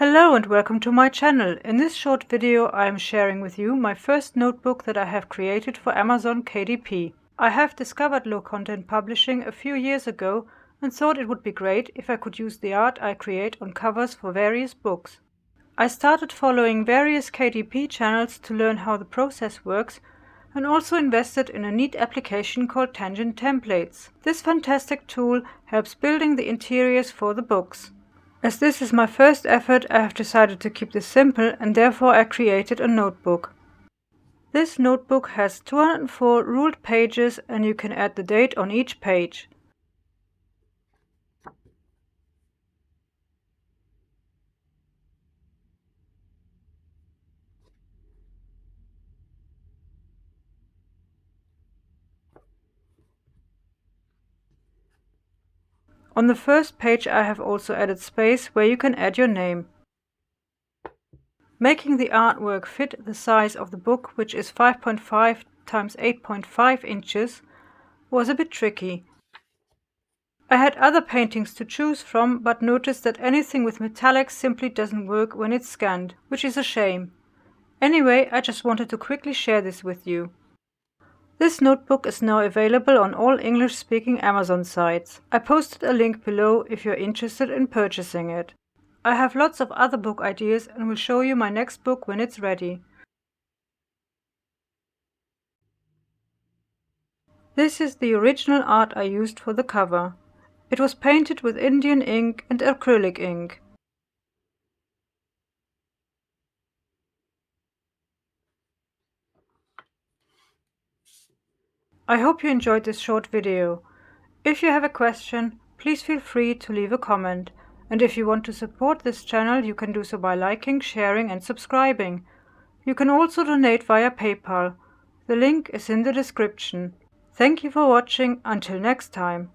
Hello and welcome to my channel. In this short video I am sharing with you my first notebook that I have created for Amazon KDP. I have discovered low content publishing a few years ago and thought it would be great if I could use the art I create on covers for various books. I started following various KDP channels to learn how the process works and also invested in a neat application called Tangent Templates. This fantastic tool helps building the interiors for the books. As this is my first effort, I have decided to keep this simple and therefore I created a notebook. This notebook has 204 ruled pages and you can add the date on each page. On the first page I have also added space where you can add your name. Making the artwork fit the size of the book, which is 5.5 times 8.5 inches, was a bit tricky. I had other paintings to choose from, but noticed that anything with metallics simply doesn't work when it's scanned, which is a shame. Anyway, I just wanted to quickly share this with you. This notebook is now available on all English-speaking Amazon sites. I posted a link below if you're interested in purchasing it. I have lots of other book ideas and will show you my next book when it's ready. This is the original art I used for the cover. It was painted with Indian ink and acrylic ink. I hope you enjoyed this short video. If you have a question, please feel free to leave a comment. And if you want to support this channel, you can do so by liking, sharing and subscribing. You can also donate via PayPal. The link is in the description. Thank you for watching. Until next time.